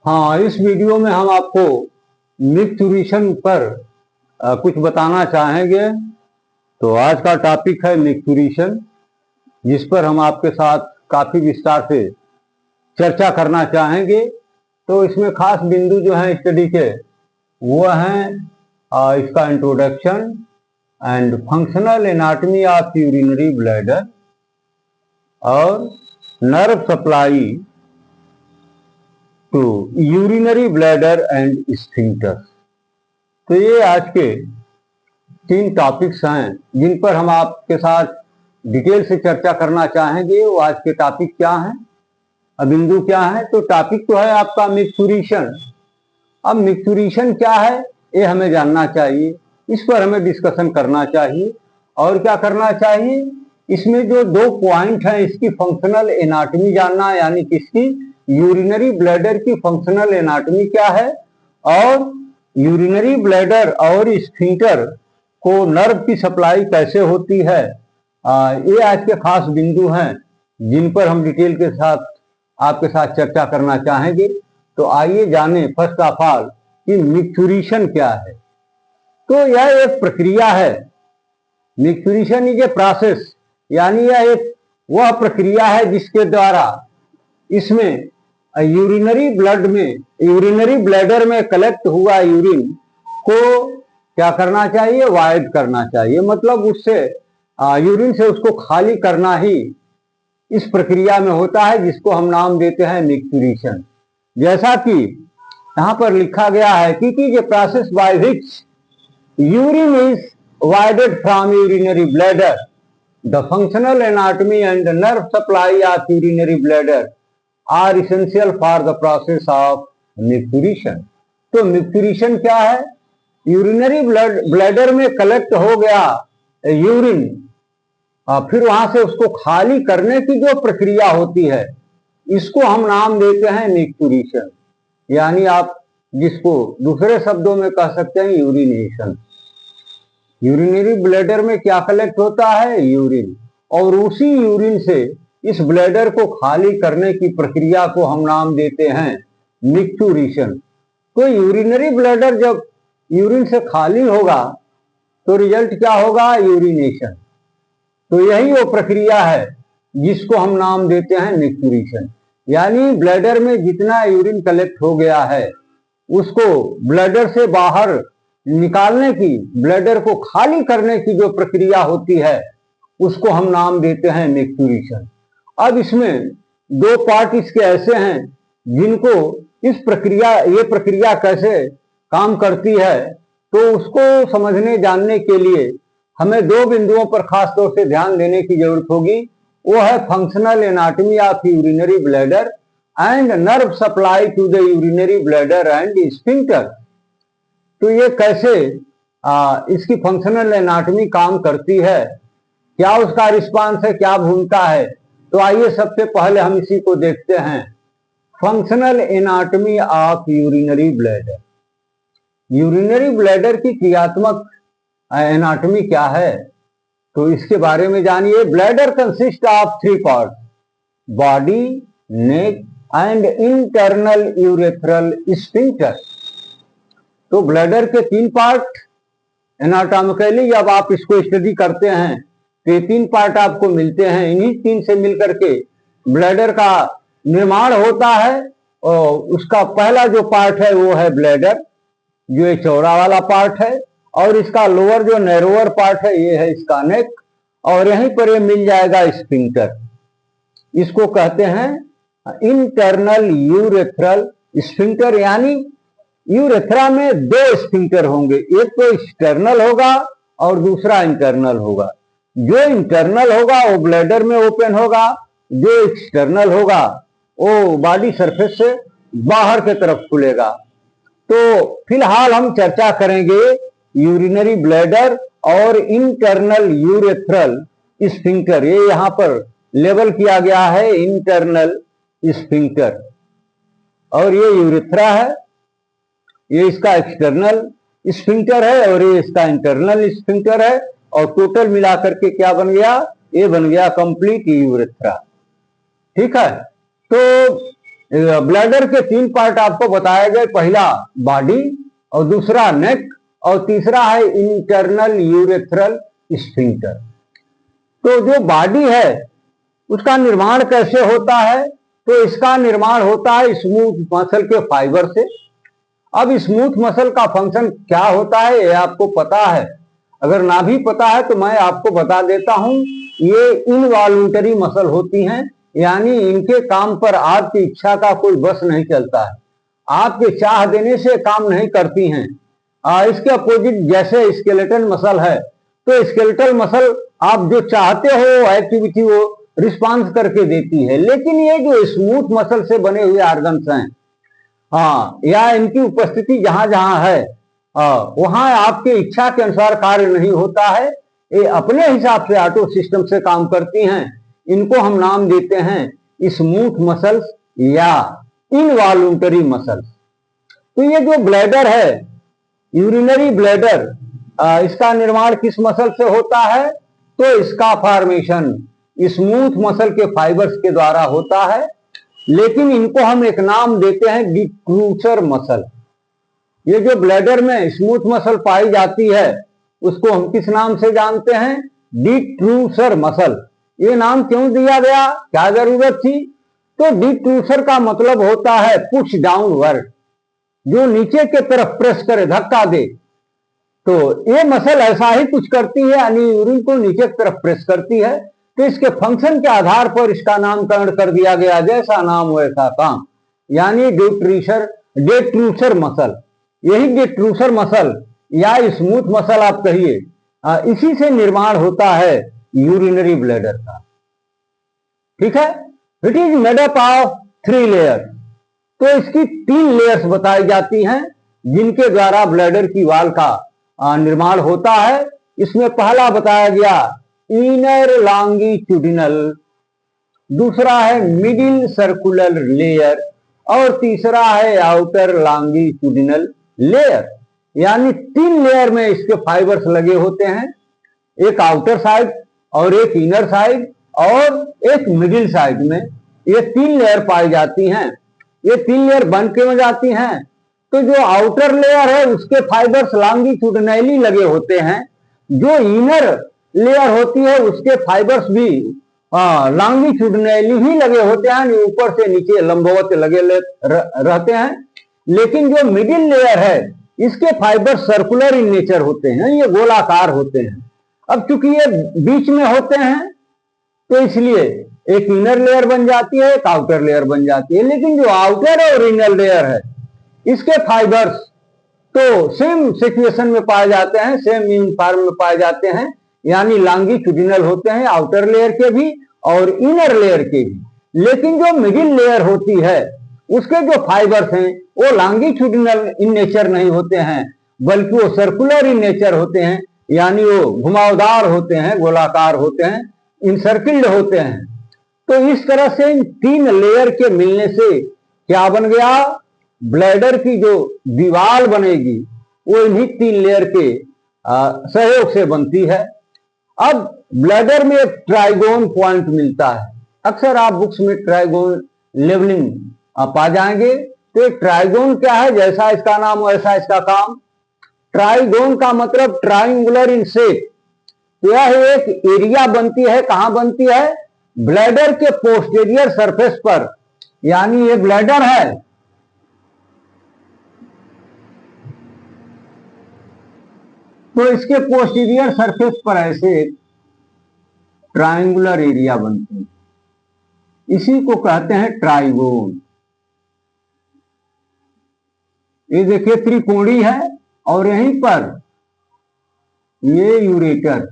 हाँ, इस वीडियो में हम आपको मिक्सचुरेशन पर कुछ बताना चाहेंगे। तो आज का टॉपिक है मिक्सचुरेशन, जिस पर हम आपके साथ काफी विस्तार से चर्चा करना चाहेंगे। तो इसमें खास बिंदु जो है स्टडी के वो हैं इसका introduction and functional anatomy of urinary bladder और nerve supply to urinary bladder and sphincter. तो ये आज के 3 टॉपिक्स हैं जिन पर हम आपके साथ डिटेल से चर्चा करना चाहेंगे। वो आज के टॉपिक क्या हैं, बिंदु क्या है? तो टॉपिक तो है आपका मिक्सचुरेशन। अब मिक्सचुरेशन क्या है ये हमें जानना चाहिए, इस पर हमें डिस्कशन करना चाहिए। और क्या करना चाहिए, इसमें जो 2 पॉइंट हैं इसकी फंक्शनल एनाटॉमी जानना, यानी किसकी, यूरिनरी ब्लैडर की फंक्शनल एनाटॉमी क्या है, और यूरिनरी ब्लैडर और स्फिंक्टर को नर्व की सप्लाई कैसे होती है। ये आज के खास बिंदु हैं जिन पर हम डिटेल के साथ आपके साथ चर्चा करना चाहेंगे। तो आइए जाने फर्स्ट ऑफ ऑल कि मिक्सचुरेशन क्या है। तो यह एक प्रक्रिया है। मिक्सचुरेशन इज ए प्रोसेस, यानी यह एक वह प्रक्रिया है जिसके द्वारा इसमें यूरिनरी ब्लैडर में कलेक्ट हुआ यूरिन को क्या करना चाहिए, वाइड करना चाहिए। मतलब उससे यूरिन से उसको खाली करना ही इस प्रक्रिया में होता है, जिसको हम नाम देते हैं मिक्सचुरेशन। जैसा कि यहाँ पर लिखा गया है कि ये process by which urine is voided from urinary bladder, the functional anatomy and nerve supply of urinary bladder are essential for the process of micturition. तो मिक्सचुरेशन क्या है, यूरिनरी ब्लैडर में कलेक्ट हो गया यूरिन, फिर वहां से उसको खाली करने की जो प्रक्रिया होती है इसको हम नाम देते हैं मिक्सचुरेशन, यानी आप जिसको दूसरे शब्दों में कह सकते हैं यूरिनेशन। यूरिनरी ब्लैडर में क्या कलेक्ट होता है, यूरिन, और उसी यूरिन से इस ब्लैडर को खाली करने की प्रक्रिया को हम नाम देते हैं मिक्सचुरेशन। तो यूरिनरी ब्लैडर जब यूरिन से खाली होगा तो रिजल्ट क्या होगा, यूरिनेशन। तो यही वो प्रक्रिया है जिसको हम नाम देते हैं मिक्सचुरेशन। यानी ब्लैडर में जितना यूरिन कलेक्ट हो गया है उसको ब्लैडर से बाहर निकालने की, ब्लैडर को खाली करने की जो प्रक्रिया होती है उसको हम नाम देते हैं मिक्सचुरेशन। अब इसमें 2 पार्ट इसके ऐसे हैं जिनको ये प्रक्रिया कैसे काम करती है, तो उसको समझने जानने के लिए हमें 2 बिंदुओं पर खास तौर से ध्यान देने की जरूरत होगी। वो है functional anatomy of urinary bladder and nerve supply to the urinary bladder and sphincter. तो ये कैसे इसकी फंक्शनल एनाटॉमी काम करती है, क्या उसका रिस्पांस है, क्या भूमिका है। तो आइए सबसे पहले हम इसी को देखते हैं, functional anatomy of urinary bladder. Urinary bladder की क्रियात्मक एनाटॉमी क्या है, तो इसके बारे में जानिए। Bladder consist of 3 part, body, neck and internal urethral sphincter. तो ब्लैडर के 3 पार्ट एनाटॉमिकली जब आप इसको स्टडी करते हैं तो ये 3 पार्ट आपको मिलते हैं। इन्हीं 3 से मिलकर के ब्लैडर का निर्माण होता है। और उसका पहला जो पार्ट है वो है ब्लैडर, जो ये चौड़ा वाला पार्ट है, और इसका लोअर जो नैरोअर पार्ट है ये है इसका नेक, और यहीं पर ये मिल जाएगा स्फिंक्टर। इसको कहते हैं इंटरनल यूरेथ्रल स्फिंक्टर। यानी यूरेथ्रा में 2 स्फिंक्टर होंगे, एक तो एक्सटर्नल होगा और दूसरा इंटरनल होगा। जो इंटरनल होगा वो ब्लैडर में ओपन होगा, जो एक्सटर्नल होगा वो बॉडी सरफेस से बाहर की तरफ खुलेगा। तो फिलहाल हम चर्चा करेंगे यूरिनरी ब्लैडर और इंटरनल यूरेथ्रल स्फिंक्टर। ये यहाँ पर लेबल किया गया है इंटरनल स्फिंक्टर, और ये यूरेथ्रा है, ये इसका एक्सटर्नल स्फिंक्टर है, और ये इसका इंटरनल स्फिंक्टर है। और टोटल मिलाकर के क्या बन गया, ये बन गया कंप्लीट यूरेथ्रा। ठीक है। तो ब्लैडर के 3 पार्ट आपको बताए गए, पहला बॉडी और दूसरा नेक और तीसरा है इंटरनल यूरेथ्रल स्फिंक्टर। तो जो बॉडी है उसका निर्माण कैसे होता है? तो इसका निर्माण होता है स्मूथ मसल के फाइबर से। अब स्मूथ मसल का फंक्शन क्या होता है ये आपको पता है? अगर ना भी पता है तो मैं आपको बता देता हूं। ये इनवॉल्यूंटरी मसल होती हैं, यानी इनके काम पर आपकी इच्छा का कोई बस नहीं चलता है, आपके चाह देने से काम नहीं करती हैं। इसके अपोजिट जैसे स्केलेटल मसल है, तो स्केलेटल मसल आप जो चाहते हो एक्टिविटी वो रिस्पांस करके देती है, लेकिन ये जो स्मूथ मसल से बने हुए ऑर्गन्स हैं, या इनकी उपस्थिति जहां जहां है वहां आपके इच्छा के अनुसार कार्य नहीं होता है, ये अपने हिसाब से ऑटो सिस्टम से काम करती हैं। इनको हम नाम देते हैं स्मूथ मसल्स या इनवॉल्यूंटरी मसल्स। तो ये जो ब्लैडर है, यूरिनरी ब्लैडर, इसका निर्माण किस मसल से होता है? तो इसका फॉर्मेशन स्मूथ मसल के फाइबर्स के द्वारा होता है, लेकिन इनको हम एक नाम देते हैं डिट्रूसर मसल। ये जो ब्लैडर में स्मूथ मसल पाई जाती है उसको हम किस नाम से जानते हैं? डिट्रूसर मसल। ये नाम क्यों दिया गया, क्या जरूरत थी? तो डिट्रूसर का मतलब होता है पुश डाउनवर्ड, जो नीचे के तरफ प्रेस करे, धक्का दे। तो ये मसल ऐसा ही कुछ करती है, यानी यूरिन को नीचे की तरफ प्रेस करती है। तो इसके फंक्शन के आधार पर इसका नामकरण कर दिया गया, जैसा नाम वैसा काम, यानी डिट्रूसर मसल। यही डिट्रूसर मसल या स्मूथ मसल आप कहिए, इसी से निर्माण होता है यूरिनरी ब्लैडर का। ठीक है। It is made up of 3 layer. तो इसकी 3 लेयर्स बताई जाती हैं जिनके द्वारा ब्लैडर की वाल का निर्माण होता है। इसमें पहला बताया गया इनर लॉन्गिट्यूडिनल, दूसरा है मिडिल सर्कुलर लेयर और तीसरा है आउटर लॉन्गिट्यूडिनल लेयर। यानी 3 लेयर में इसके फाइबर्स लगे होते हैं, एक आउटर साइड और एक इनर साइड और एक मिडिल साइड में। ये 3 लेयर पाई जाती हैं। ये 3 लेयर बन क्यों जाती हैं? तो जो आउटर लेयर है उसके फाइबर्स लॉन्गिट्यूडिनली लगे होते हैं, जो इनर लेयर होती है उसके फाइबर्स भी लॉन्गिट्यूडिनली ही लगे होते हैं, ऊपर से नीचे लंबवत लगे रहते हैं। लेकिन जो मिडिल लेयर है इसके फाइबर सर्कुलर इन नेचर होते हैं, ये गोलाकार होते हैं। अब चूंकि ये बीच में होते हैं तो इसलिए एक इनर लेयर बन जाती है, एक आउटर लेयर बन जाती है। लेकिन जो आउटर और इनर लेयर है इसके फाइबर्स तो सेम सिचुएशन में पाए जाते हैं, सेम यूनिफॉर्म में पाए जाते हैं, यानी लॉन्गिट्यूडिनल होते हैं आउटर लेयर के भी और इनर लेयर के भी। लेकिन जो मिडिल लेयर होती है उसके जो फाइबर्स हैं वो लॉन्गिट्यूडिनल इन नेचर नहीं होते हैं, बल्कि वो सर्कुलर इन नेचर होते हैं, यानी वो घुमावदार होते हैं, गोलाकार होते हैं, इनसर्किल्ड होते हैं। तो इस तरह से इन 3 लेयर के मिलने से क्या बन गया? ब्लैडर की जो दीवार बनेगी वो इन्हीं 3 लेयर के सहयोग से बनती है। अब ब्लैडर में एक ट्राइगोन पॉइंट मिलता है। अक्सर आप बुक्स में ट्राइगोन लेवलिंग पा जाएंगे। तो एक ट्राइगोन क्या है? जैसा इसका नाम वैसा इसका काम। ट्राइगोन का मतलब ट्राइंगुलर इन शेप। तो यह एक एरिया बनती है, कहां बनती है? ब्लैडर के पोस्टीरियर सरफेस पर। यानी ये ब्लैडर है, तो इसके पोस्टीरियर सरफेस पर ऐसे ट्राइंगुलर एरिया बनती है, इसी को कहते हैं ट्राइगोन। ये देखिए त्रिकोणी है और यहीं पर ये यूरेटर,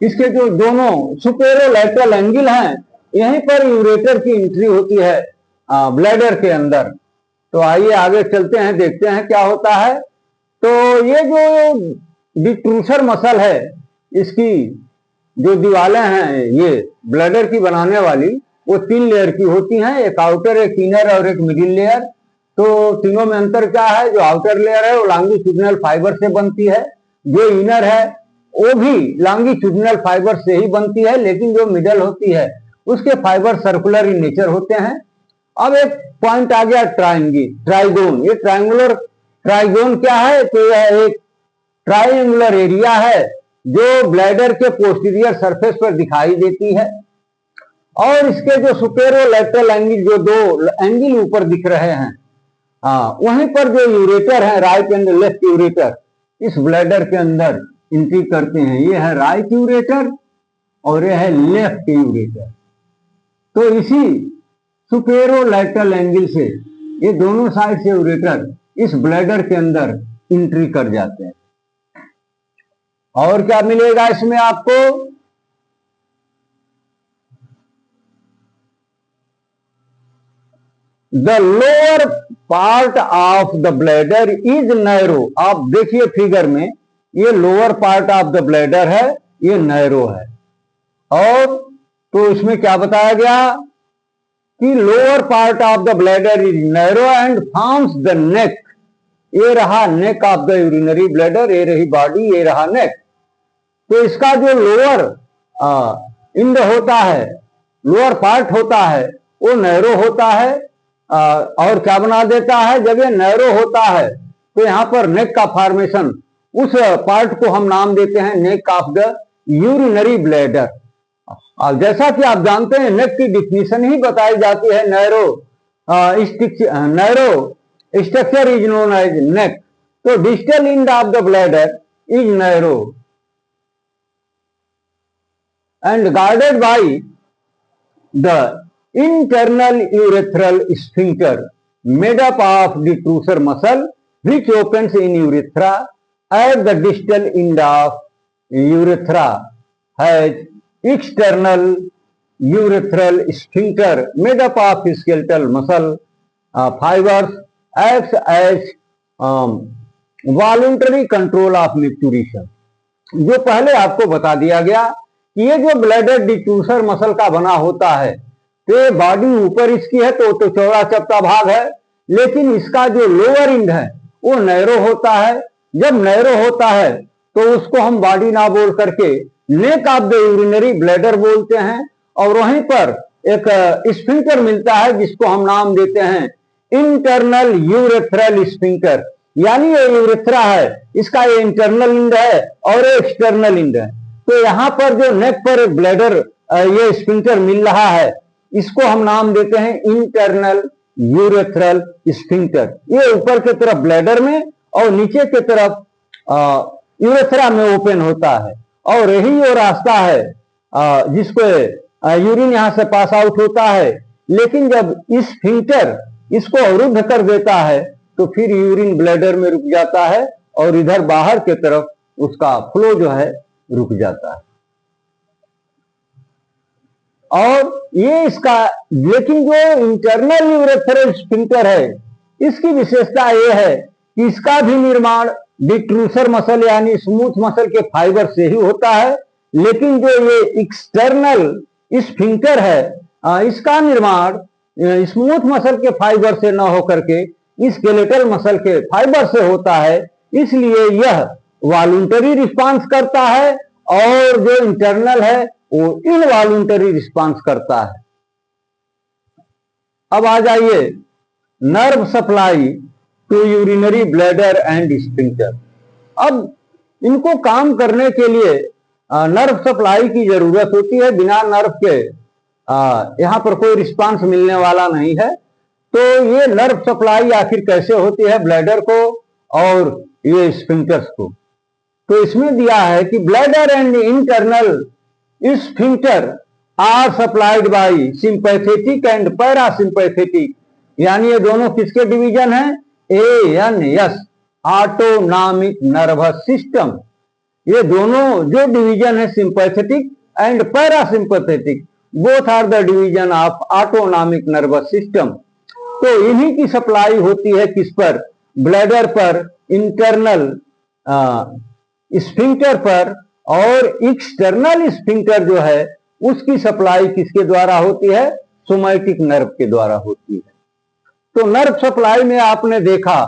इसके जो दोनों सुपेरोलैटरल एंगल हैं यहीं पर यूरेटर की एंट्री होती है ब्लैडर के अंदर। तो आइए आगे चलते हैं, देखते हैं क्या होता है। तो ये जो डिट्रूसर मसल है इसकी जो दीवारें हैं ये ब्लैडर की बनाने वाली वो 3 लेयर की होती हैं, एक आउटर, एक इनर और एक मिडिल लेयर। तो तीनों में अंतर क्या है? जो आउटर लेयर है वो लॉन्गिट्यूडिनल फाइबर से बनती है, जो इनर है वो भी लॉन्गिट्यूडिनल फाइबर से ही बनती है, लेकिन जो मिडल होती है उसके फाइबर सर्कुलर इन नेचर होते हैं। अब एक पॉइंट आ गया ट्राइगोन। ये ट्राइगोन क्या है? तो यह एक ट्राइंगुलर एरिया है जो ब्लैडर के पोस्टीरियर सरफेस पर दिखाई देती है, और इसके जो सुपेरोलैटरल एंगल, जो दो एंगल ऊपर दिख रहे हैं, वहीं पर जो यूरेटर है, राइट एंड लेफ्ट यूरेटर, इस ब्लैडर के अंदर एंट्री करते हैं। ये है राइट यूरेटर और ये है लेफ्ट यूरेटर। तो इसी सुपेरोलैटरल एंगल से ये दोनों साइड से यूरेटर इस ब्लैडर के अंदर एंट्री कर जाते हैं। और क्या मिलेगा इसमें आपको? The lower part of the bladder is narrow. आप देखिए फिगर में, ये lower part of the bladder है, ये नैरो है। और तो इसमें क्या बताया गया कि lower part of the bladder is narrow and forms the neck. ये रहा neck of the urinary bladder, ये रही बॉडी, ये रहा नेक। तो इसका जो लोअर इंड होता है, लोअर पार्ट होता है, वो नैरो होता है। और क्या बना देता है? जब ये नैरो होता है तो यहां पर नेक का फॉर्मेशन, उस पार्ट को हम नाम देते हैं neck of the urinary bladder. और जैसा कि आप जानते हैं, नेक की डिफिनीशन ही बताई जाती है, narrow structure is known as neck. तो distal end of the bladder is narrow and guarded by the internal urethral sphincter made up of detrusor muscle which opens in urethra at the distal end of urethra, has external urethral sphincter made up of skeletal muscle fibers, acts as voluntary control of micturition। जो पहले आपको बता दिया गया, ये जो bladder डिट्रूसर muscle का बना होता है, तो ये बॉडी ऊपर इसकी है तो चौड़ा चपटा भाग है, लेकिन इसका जो लोअर इंड है वो नैरो होता है। जब नैरो होता है तो उसको हम बॉडी ना बोल करके neck of the urinary bladder बोलते हैं। और वहीं पर एक स्फिंक्टर मिलता है जिसको हम नाम देते हैं इंटरनल यूरेथ्रल स्फिंक्टर। यानी ये यूरेथ्रा है, इसका ये इंटरनल इंड है और ये एक्सटर्नल इंड है। तो यहां पर जो नेक पर ब्लैडर ये स्फिंक्टर मिल रहा है, इसको हम नाम देते हैं इंटरनल यूरेथ्रल स्फिंक्टर। ये ऊपर की तरफ ब्लैडर में और नीचे की तरफ यूरेथ्रा में ओपन होता है, और यही वो रास्ता है जिसको यूरिन यहां से पास आउट होता है। लेकिन जब इस स्फिंक्टर इसको अवरुद्ध कर देता है तो फिर यूरिन ब्लैडर में रुक जाता है और इधर बाहर की तरफ उसका फ्लो जो है रुक जाता है। और ये इसका, लेकिन जो इंटरनल यूरेथ्रल स्फिंक्टर है, इसकी विशेषता ये है कि इसका भी निर्माण डिट्रूसर मसल यानी स्मूथ मसल के फाइबर से ही होता है। लेकिन जो ये एक्सटर्नल स्फिंक्टर है, इसका निर्माण स्मूथ मसल के फाइबर से न होकर के स्केलेटल मसल के फाइबर से होता है। इसलिए यह वॉलंटरी रिस्पांस करता है, और जो इंटरनल है वो इनवॉलंटरी रिस्पांस करता है। अब आ जाइए nerve supply to urinary bladder and sphincter. अब इनको काम करने के लिए नर्व सप्लाई की जरूरत होती है। बिना नर्व के यहां पर कोई रिस्पांस मिलने वाला नहीं है। तो ये नर्व सप्लाई आखिर कैसे होती है ब्लैडर को और ये स्फिंक्टर्स को? तो इसमें दिया है कि bladder and internal sphincter are supplied by sympathetic and parasympathetic. यानी ये दोनों किसके डिवीजन है? ANS, autonomic nervous system. ये दोनों जो डिवीजन है sympathetic and parasympathetic, both are the division of autonomic nervous system. तो इन्हीं की सप्लाई होती है किस पर? ब्लैडर पर, इंटरनल स्फिंक्टर पर, और एक्सटर्नल स्फिंक्टर जो है उसकी सप्लाई किसके द्वारा होती है? सोमैटिक नर्व के द्वारा होती है। तो नर्व सप्लाई में आपने देखा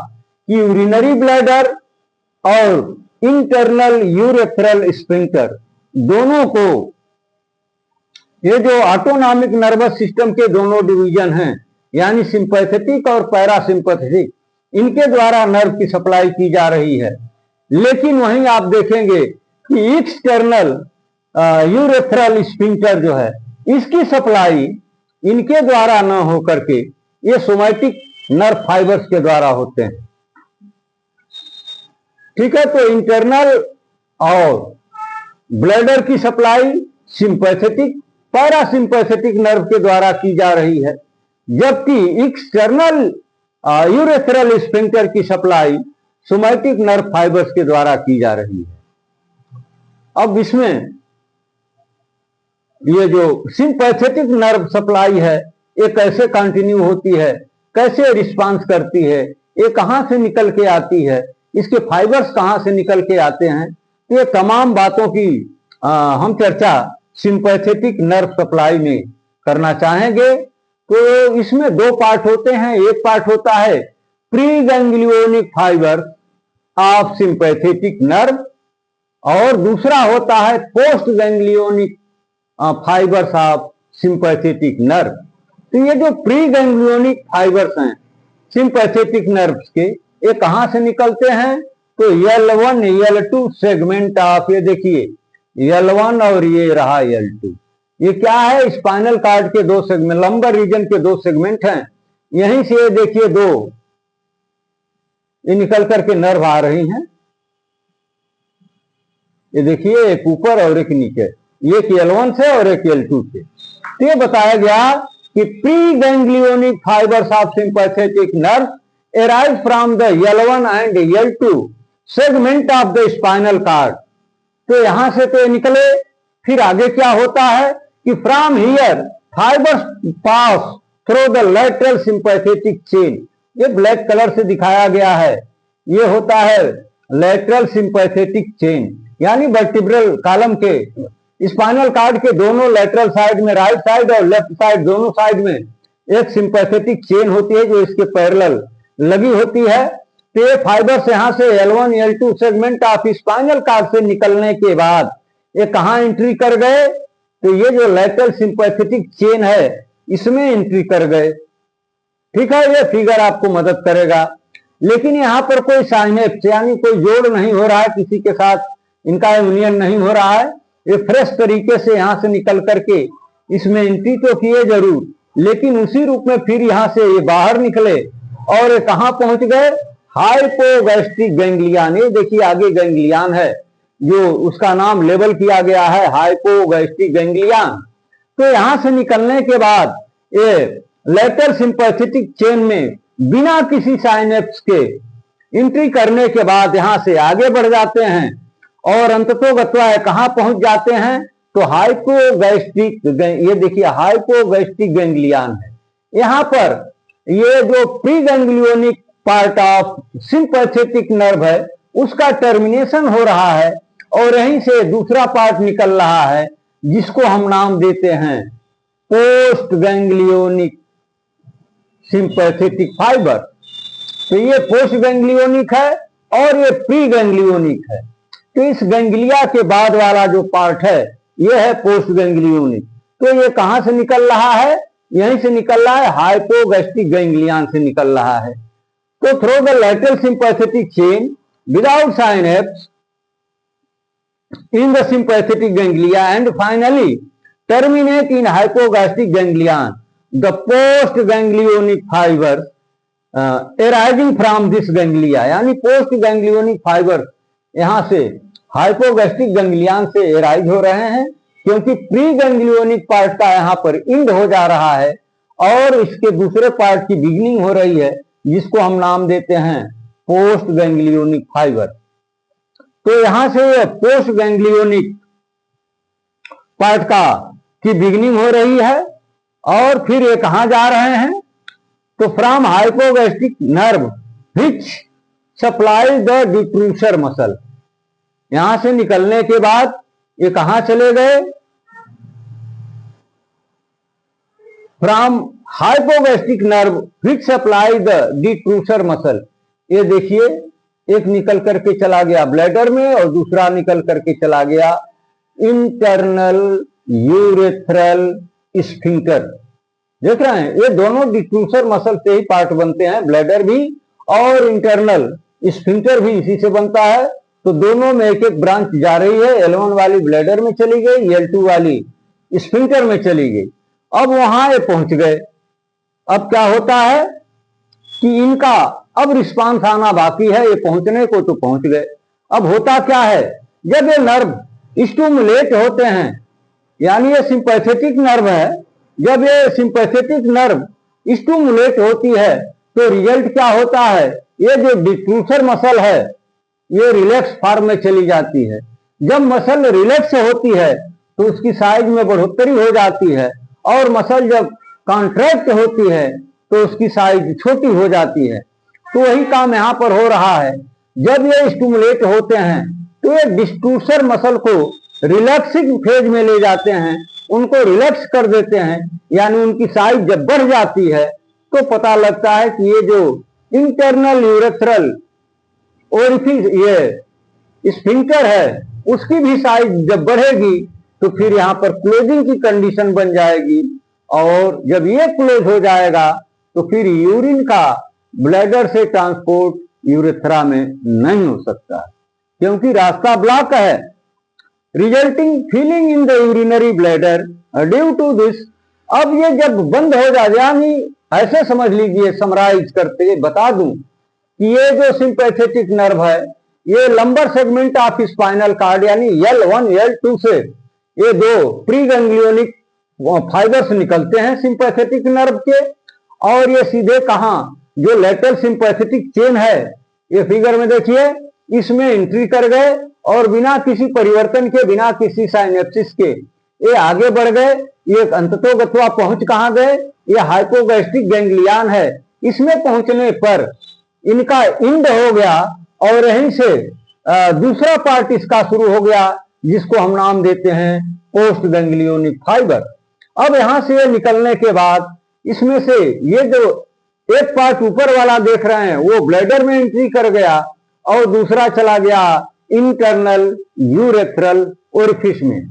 कि यूरिनरी ब्लैडर और इंटरनल यूरेथ्रल स्फिंक्टर दोनों को ये जो ऑटोनॉमिक नर्वस सिस्टम के दोनों डिवीजन हैं, यानी सिंपैथेटिक और पैरासिम्पैथेटिक, इनके द्वारा नर्व की सप्लाई की जा रही है। लेकिन वहीं आप देखेंगे कि एक्सटर्नल यूरेथ्रल स्फिंक्टर जो है, इसकी सप्लाई इनके द्वारा न होकर के ये सोमैटिक नर्व फाइबर्स के द्वारा होते हैं। ठीक है, तो इंटरनल और ब्लैडर की सप्लाई सिंपैथेटिक पैरासिम्पैथेटिक नर्व के द्वारा की जा रही है, जबकि एक्सटर्नल यूरेथ्रल स्फिंक्टर की सप्लाई सोमैटिक नर्व फाइबर्स के द्वारा की जा रही है। अब इसमें ये जो सिंपैथेटिक नर्व सप्लाई है, ये कैसे कंटिन्यू होती है, कैसे रिस्पांस करती है, ये कहां से निकल के आती है, इसके फाइबर्स कहां से निकल के आते हैं, ये तमाम बातों की हम चर्चा सिंपैथेटिक नर्व सप्लाई में करना चाहेंगे। तो इसमें दो पार्ट होते हैं, एक पार्ट होता है pre ganglionic fibre of sympathetic nerve और दूसरा होता है post ganglionic fibres of sympathetic nerve. तो ये जो प्री गैंग्लियोनिक फाइबर्स हैं सिंपैथेटिक नर्व्स के, ये कहां से निकलते हैं, तो L1 L2 सेगमेंट ऑफ, ये देखिए L1 और ये रहा L2, ये क्या है, स्पाइनल कार्ड के दो सेगमेंट, लंबर रीजन के दो सेगमेंट हैं। यहीं से ये देखिए दो ये निकल करके नर्व आ रही हैं, ये देखिए एक ऊपर और एक नीचे, एक L1 से और एक L2 से। तो ये बताया गया कि pre ganglionic fibres of sympathetic nerve arise from the L1 and L2 segment of the spinal cord. तो यहां से तो निकले, फिर आगे क्या होता है कि from here fibres pass through the lateral sympathetic chain, ये ब्लैक कलर से दिखाया गया है, ये होता है लैटरल सिंपैथेटिक चेन, यानी वर्टिब्रल कॉलम के स्पाइनल कार्ड के दोनों लैटरल साइड में, राइट साइड और लेफ्ट साइड दोनों साइड में एक सिंपैथेटिक चेन होती है जो इसके पैरेलल लगी होती है। तो ये फाइबर्स यहां से L1 L2 segment of spinal cord से निकलने के बाद ये कहां एंट्री कर गए, तो ये जो लैटरल सिंपैथेटिक चेन है इसमें एंट्री कर गए। ठीक है, ये फिगर आपको मदद करेगा। लेकिन यहां पर कोई साइनेप्स यानी कोई जोड़ नहीं हो रहा है, किसी के साथ इनका यूनियन नहीं हो रहा है, ये फ्रेश तरीके से यहां से निकल करके इसमें एंट्री तो किए जरूर, लेकिन उसी रूप में फिर यहां से ये बाहर निकले और ये कहां पहुंच गए, हाइपोगैस्ट्रिक गैंग्लियन। ये देखिए आगे गैंग्लियन है जो उसका नाम लेबल किया गया है हाइपोगैस्ट्रिक गैंग्लियन। तो यहां से निकलने के बाद ये लैटरल सिंपैथेटिक चेन में बिना किसी साइनेप्स के एंट्री करने के बाद यहां से आगे बढ़ जाते हैं और अंततोगत्वा कहां पहुंच जाते हैं, तो हाइपोगैस्ट्रिक, ये देखिए हाइपोगैस्ट्रिक गैंग्लियन है। यहां पर ये जो pre ganglionic part of sympathetic nerve है उसका टर्मिनेशन हो रहा है और यहीं से दूसरा पार्ट निकल रहा है जिसको हम नाम देते हैं पोस्ट गैंग्लियोनिक सिंपैथेटिक फाइबर। तो ये पोस्ट गैंग्लियोनिक है और ये प्री गैंग्लियोनिक है। तो इस गैंग्लिया के बाद वाला जो पार्ट है ये है पोस्ट गैंग्लियोनिक। तो ये कहां से निकल रहा है, यहीं से निकल रहा है, हाइपोगैस्ट्रिक गैंग्लियन से निकल रहा है। तो through the lateral sympathetic chain without synapse in the sympathetic ganglia and finally terminate in hypogastric ganglion. The postganglionic fibers arising from this ganglia, यानी पोस्ट गैंग्लियोनिक फाइबर यहां से हाइपोगैस्ट्रिक गैंग्लियन से arise हो रहे हैं, क्योंकि प्री गैंग्लियोनिक पार्ट का यहां पर इंड हो जा रहा है और इसके दूसरे पार्ट की बिगिनिंग हो रही है जिसको हम नाम देते हैं पोस्ट गैंग्लियोनिक फाइबर। तो यहां से पोस्ट गैंग्लियोनिक पार्ट का की बिगिनिंग हो रही है और फिर ये कहां जा रहे हैं, तो from hypogastric nerve which supply the डिट्रूसर muscle, यहां से निकलने के बाद ये कहां चले गए, from hypogastric nerve which supply the डिट्रूसर muscle. ये देखिए एक निकल करके चला गया ब्लैडर में और दूसरा निकल करके चला गया इंटरनल यूरेथ्रल स्फिंक्टर। देख रहे हैं, ये दोनों डिफ्यूजर मसल से ही पार्ट बनते हैं, ब्लैडर भी और इंटरनल स्फिंक्टर भी इसी से बनता है। तो दोनों में एक एक ब्रांच जा रही है, L1 वाली ब्लैडर में चली गई, L2 वाली स्फिंक्टर में चली गई। अब वहां ये पहुंच गए। अब क्या होता है कि इनका अब रिस्पांस आना बाकी है, ये पहुंचने को तो पहुंच गए। अब होता क्या है, जब ये नर्व स्टिमुलेट होते हैं, यानी ये सिंपैथेटिक नर्व है, जब ये सिंपैथेटिक नर्व स्टिमुलेट होती है तो रिजल्ट क्या होता है, ये जो डिफ्यूजर मसल है ये रिलैक्स फॉर्म में चली जाती है। जब मसल रिलैक्स होती है तो उसकी साइज में बढ़ोतरी हो जाती है, और मसल जब कॉन्ट्रैक्ट होती है तो उसकी साइज छोटी हो जाती है। तो वही काम यहां पर हो रहा है। जब ये स्टिमुलेट होते हैं तो ये डिफ्यूजर मसल को रिलैक्सिंग फेज में ले जाते हैं, उनको रिलैक्स कर देते हैं, यानी उनकी साइज जब बढ़ जाती है तो पता लगता है कि ये जो इंटरनल यूरेथ्रल ओरिफिस ये स्फिंक्टर है उसकी भी साइज जब बढ़ेगी तो फिर यहाँ पर क्लोजिंग की कंडीशन बन जाएगी। और जब ये क्लोज हो जाएगा तो फिर यूरिन का ब्लैडर से ट्रांसपोर्ट यूरेथ्रा में नहीं हो सकता, क्योंकि रास्ता ब्लॉक है। Resulting feeling in the urinary bladder due to this. अब ये जब बंद हो जाए, यानी ऐसे समझ लीजिए, समराइज करते बता दूं कि ये जो सिंपैथेटिक नर्व है ये lumbar segment of spinal cord यानी L1 L2 से ये दो प्री गैंग्लियोनिक फाइबर्स निकलते हैं सिंपैथेटिक नर्व के, और ये सीधे कहां, जो लेटरल सिंपैथेटिक चेन है, ये फिगर में देखिए, इसमें एंट्री कर गए और बिना किसी परिवर्तन के, बिना किसी साइनेप्सिस के ये आगे बढ़ गए। ये अंततोगत्वा पहुंच कहां गए, ये हाइपोगैस्ट्रिक गैंग्लियन है। इसमें पहुंचने पर इनका इंड हो गया और यहीं से दूसरा पार्ट इसका शुरू हो गया, जिसको हम नाम देते हैं पोस्ट गैंग्लियोनिक फाइबर। अब यहां से निकलने के बाद इसमें से ये जो एक पार्ट ऊपर वाला देख रहे हैं वो ब्लैडर में एंट्री कर गया और दूसरा चला गया इंटरनल यूरेथ्रल ओरिफिस में।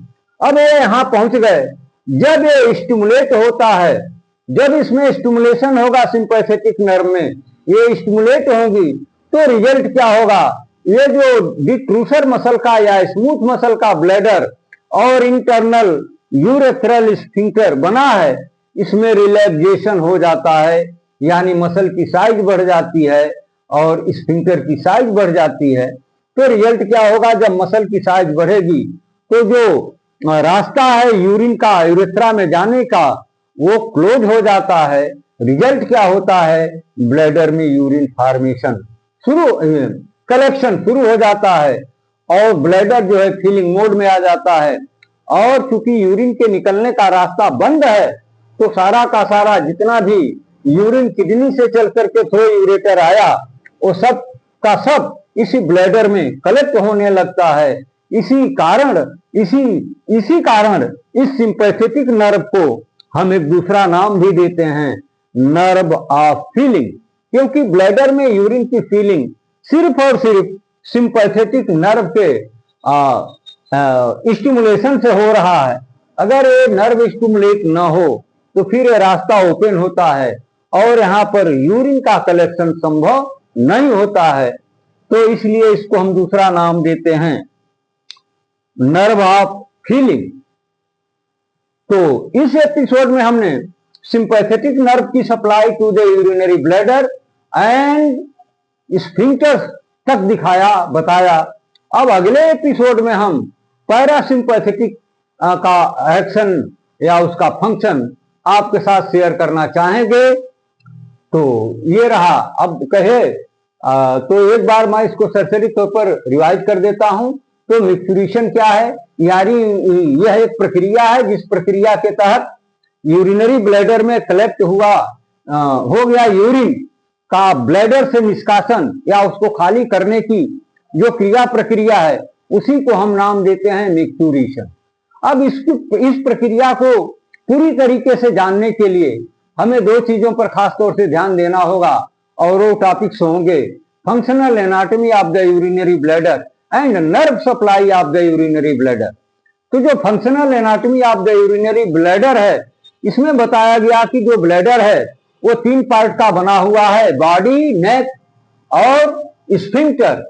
अब ये यहां पहुंच गए। जब ये स्टिमुलेट होता है, जब इसमें स्टिमुलेशन होगा सिंपैथेटिक नर्व में, ये स्टिमुलेट होगी तो रिजल्ट क्या होगा, ये जो डिफ्यूजर मसल का या स्मूथ मसल का ब्लैडर और इंटरनल यूरेथ्रल स्फिंक्टर बना है, इसमें रिलैक्सेशन हो जाता है, यानी मसल की साइज बढ़ जाती है और स्फिंक्टर की साइज बढ़ जाती है। तो रिजल्ट क्या होगा, जब मसल की साइज बढ़ेगी तो जो रास्ता है यूरिन का यूरेथ्रा में जाने का वो क्लोज हो जाता है। रिजल्ट क्या होता है, ब्लैडर में यूरिन फॉर्मेशन कलेक्शन शुरू हो जाता है और ब्लैडर जो है फीलिंग मोड में आ जाता है। और चूंकि यूरिन के निकलने का रास्ता बंद है तो सारा का सारा जितना भी यूरिन किडनी से चल करके थ्रो यूरेटर आया वो सब का सब इसी ब्लैडर में कलेक्ट होने लगता है। इसी कारण इस सिंपैथेटिक नर्व को हम एक दूसरा नाम भी देते हैं, नर्व ऑफ फीलिंग, क्योंकि ब्लैडर में यूरिन की फीलिंग सिर्फ और सिर्फ सिंपैथेटिक नर्व के स्टिमुलेशन से हो रहा है। अगर ये नर्व स्टिमुलेट ना हो तो फिर ये रास्ता ओपन होता है और यहाँ पर यूरिन का कलेक्शन संभव नहीं होता है। तो इसलिए इसको हम दूसरा नाम देते हैं नर्व ऑफ फीलिंग। तो इस एपिसोड में हमने सिंपैथेटिक नर्व की supply to the urinary bladder and sphincter तक दिखाया, बताया। अब अगले एपिसोड में हम पैरासिंपैथेटिक का एक्शन या उसका फंक्शन आपके साथ शेयर करना चाहेंगे। तो ये रहा। अब कहे तो एक बार मैं इसको सरसरी तौर पर रिवाइज कर देता हूं। तो मिक्सुरेशन क्या है, यानी यह एक प्रक्रिया है जिस प्रक्रिया के तहत यूरिनरी ब्लैडर में कलेक्ट हुआ हो गया यूरिन का ब्लैडर से निष्कासन या उसको खाली करने की जो क्रिया प्रक्रिया है उसी को हम नाम देते हैं मिक्सुरेशन। अब इस प्रक्रिया को पूरी तरीके से जानने के लिए हमें दो चीजों पर खास तौर से ध्यान देना होगा और वो टॉपिक्स होंगे functional anatomy of the urinary bladder and nerve supply of the urinary bladder. तो जो functional anatomy of the urinary bladder है, इसमें बताया गया कि जो ब्लैडर है वो 3 पार्ट का बना हुआ है, बॉडी, नेक और स्फिंक्टर।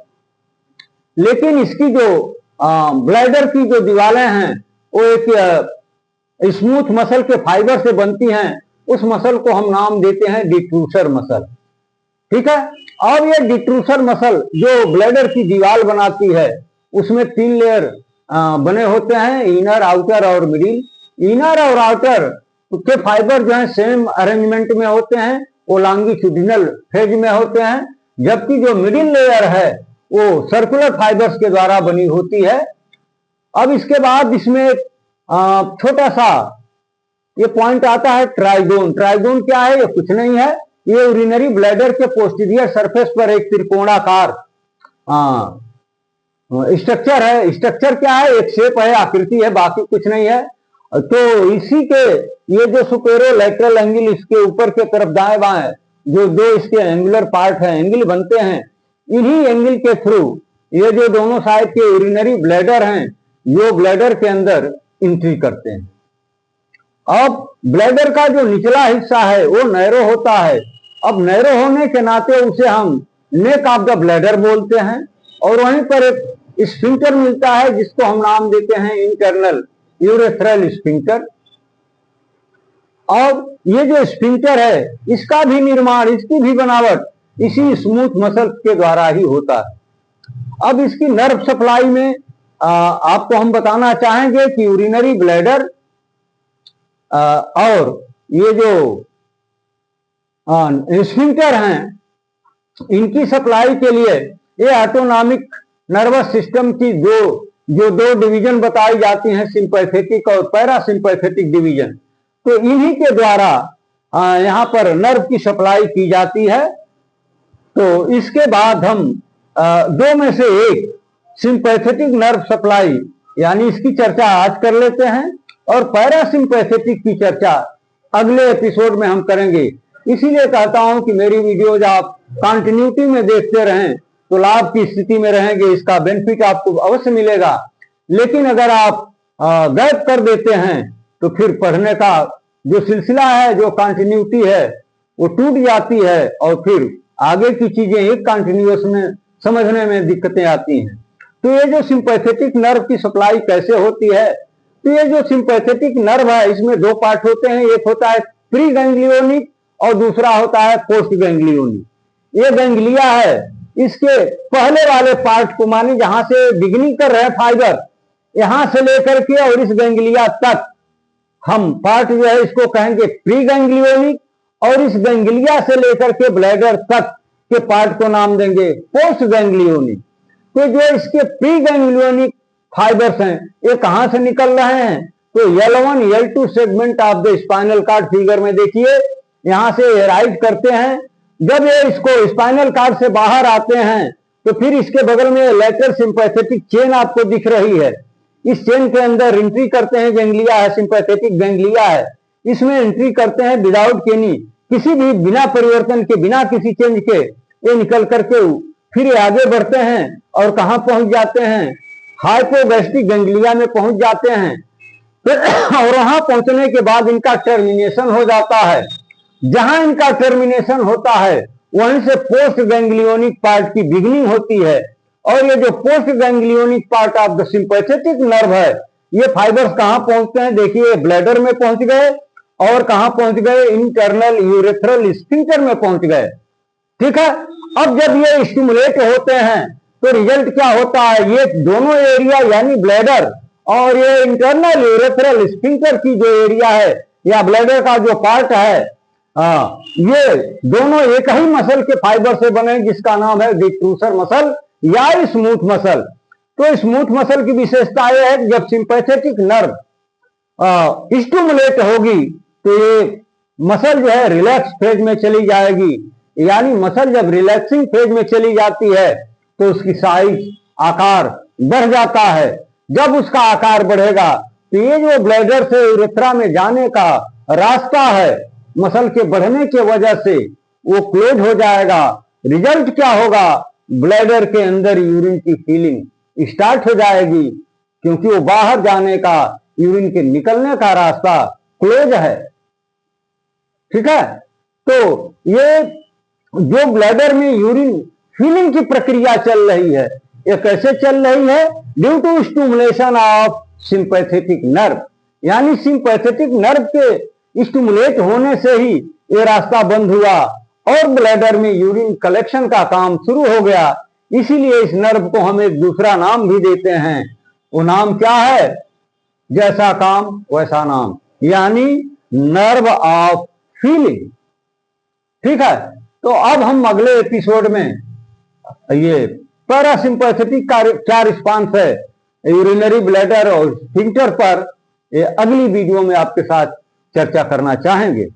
लेकिन इसकी जो ब्लैडर की जो दीवारें हैं वो एक स्मूथ मसल के फाइबर से बनती हैं। उस मसल को हम नाम देते हैं डिट्रूसर मसल। ठीक है। अब ये डिट्रूसर मसल जो ब्लैडर की दीवार बनाती है, उसमें 3 लेयर बने होते हैं, इनर, आउटर और मिडिल। इनर और आउटर के फाइबर जो है सेम अरेंजमेंट में होते हैं, वो लॉन्गिट्यूडिनल फेज में होते हैं, जबकि जो मिडिल लेयर है वो सर्कुलर फाइबर्स के द्वारा बनी होती है। अब इसके बाद इसमें छोटा सा ये पॉइंट आता है ट्राइगोन। ट्राइगोन क्या है? ये कुछ नहीं है, ये यूरिनरी ब्लैडर के पोस्टीरियर सरफेस पर एक त्रिकोणाकार स्ट्रक्चर है। स्ट्रक्चर क्या है? एक शेप है, आकृति है, बाकी कुछ नहीं है। तो इसी के ये जो सुपेरो लैटरल एंगल, इसके ऊपर के तरफ दाएं बाएं जो 2 इसके एंगुलर पार्ट है, एंगल बनते हैं, इन्हीं एंगल के थ्रू ये जो दोनों साइड के यूरिनरी ब्लैडर हैं, जो ब्लैडर के अंदर एंट्री करते हैं। अब ब्लैडर का जो निचला हिस्सा है वो नैरो होता है। अब नैरो होने के नाते उसे हम नेक ऑफ द ब्लैडर बोलते हैं, और वहीं पर एक स्फिंक्टर मिलता है जिसको हम नाम देते हैं इंटरनल यूरेथ्रल स्फिंक्टर। और ये जो स्फिंक्टर है, इसका भी निर्माण, इसकी भी बनावट इसी स्मूथ मसल के द्वारा ही होता है। अब इसकी नर्व सप्लाई में आपको हम बताना चाहेंगे कि यूरिनरी ब्लैडर और ये जो स्फिंक्टर हैं, इनकी सप्लाई के लिए ये ऑटोनॉमिक नर्वस सिस्टम की जो दो डिवीजन बताई जाती हैं, सिंपैथेटिक और पैरासिंपैथेटिक डिवीजन, तो इन्हीं के द्वारा यहाँ पर नर्व की सप्लाई की जाती है। तो इसके बाद हम 2 में से एक सिंपैथेटिक नर्व सप्लाई यानी इसकी चर्चा आज कर लेते हैं, और पैरासिम्पैथेटिक की चर्चा अगले एपिसोड में हम करेंगे। इसीलिए कहता हूं कि मेरी वीडियोज आप कंटिन्यूटी में देखते रहें तो लाभ की स्थिति में रहेंगे, इसका बेनिफिट आपको अवश्य मिलेगा। लेकिन अगर आप गैप कर देते हैं तो फिर पढ़ने का जो सिलसिला है, जो कंटिन्यूटी है, वो टूट जाती है, और फिर आगे की चीजें एक कंटिन्यूअस में समझने में दिक्कतें आती हैं। तो ये जो सिंपैथेटिक नर्व की सप्लाई कैसे होती है, तो ये जो सिंपैथेटिक नर्व है, इसमें 2 पार्ट होते हैं, एक होता है प्री गैंग्लियोनिक और दूसरा होता है पोस्ट गैंग्लियोनिक। ये गैंग्लिया है, इसके पहले वाले पार्ट को, माने जहां से बिगिनिंग कर रहे हैं फाइबर, यहां से लेकर के और इस गैंग्लिया तक हम पार्ट जो है इसको कहेंगे प्री गैंग्लियोनिक, और इस गैंग्लिया से लेकर के ब्लैडर तक के पार्ट को नाम देंगे पोस्ट गैंग्लियोनिक। तो जो इसके प्री गैंग्लियोनिक फाइबर्स हैं, ये कहां से निकल रहे हैं? तो L1 L2 segment of the spinal cord, figure में देखिए, यहां से राइज करते हैं। जब ये इसको स्पाइनल कार्ड से बाहर आते हैं तो फिर इसके बगल में लेटरल सिंपैथेटिक चेन आपको दिख रही है। इस चेन के अंदर एंट्री करते हैं गैंग्लिया है, सिंपैथेटिक गैंग्लिया है, इसमें एंट्री करते हैं विदाउट केनी, किसी भी बिना परिवर्तन के, बिना किसी चेंज के ये निकल करके फिर ये आगे बढ़ते हैं और कहां पहुंच जाते हैं? हाइपोगैस्ट्रिक गैंग्लिया में पहुंच जाते हैं। और वहां पहुंचने के बाद इनका टर्मिनेशन हो जाता है। जहां इनका टर्मिनेशन होता है वहीं से पोस्ट गैंग्लियोनिक पार्ट की बिगिनिंग होती है। और ये जो post ganglionic part of the sympathetic nerve है, ये फाइबर्स कहां पहुंचते हैं? देखिए, ब्लैडर में पहुंच गए, और कहां पहुंच गए? इंटरनल यूरेथ्रल स्फिंक्टर में पहुंच गए। ठीक है। अब जब ये स्टिमुलेट होते हैं तो रिजल्ट क्या होता है? ये दोनों एरिया यानी ब्लैडर और ये इंटरनल यूरेथ्रल स्फिंक्टर की जो एरिया है या ब्लैडर का जो पार्ट है, ये दोनों एक ही मसल के फाइबर से बने, जिसका नाम है डिट्रूसर मसल या स्मूथ मसल। तो स्मूथ मसल की विशेषता यह है कि जब सिंपैथेटिक नर्व स्टिमुलेट होगी तो ये मसल जो है रिलैक्स फेज में चली जाएगी। यानी मसल जब रिलैक्सिंग फेज में चली जाती है तो उसकी साइज, आकार बढ़ जाता है। जब उसका आकार बढ़ेगा तो ये जो ब्लैडर से यूरेथ्रा में जाने का रास्ता है, मसल के बढ़ने की वजह से वो क्लोज हो जाएगा। रिजल्ट क्या होगा? ब्लैडर के अंदर यूरिन की फीलिंग स्टार्ट हो जाएगी। क्योंकि वो बाहर जाने का, यूरिन के निकलने का रास्ता क्लोज है। ठीक है, तो ये जो ब्लैडर में यूरिन फिलिंग की प्रक्रिया चल रही है, ये कैसे चल रही है? Due to stimulation of sympathetic nerve, यानी सिंपैथेटिक नर्व के स्टिमुलेट होने से ही ये रास्ता बंद हुआ और ब्लैडर में यूरिन कलेक्शन का काम शुरू हो गया। इसीलिए इस नर्व को हम एक दूसरा नाम भी देते हैं। वो नाम क्या है? जैसा काम वैसा नाम, यानी नर्व ऑफ फीलिंग। ठीक है, तो अब हम अगले एपिसोड में ये पैरासिम्पैथेटिक का क्या रिस्पांस है यूरिनरी ब्लैडर और स्फिंक्टर पर, ये अगली वीडियो में आपके साथ चर्चा करना चाहेंगे।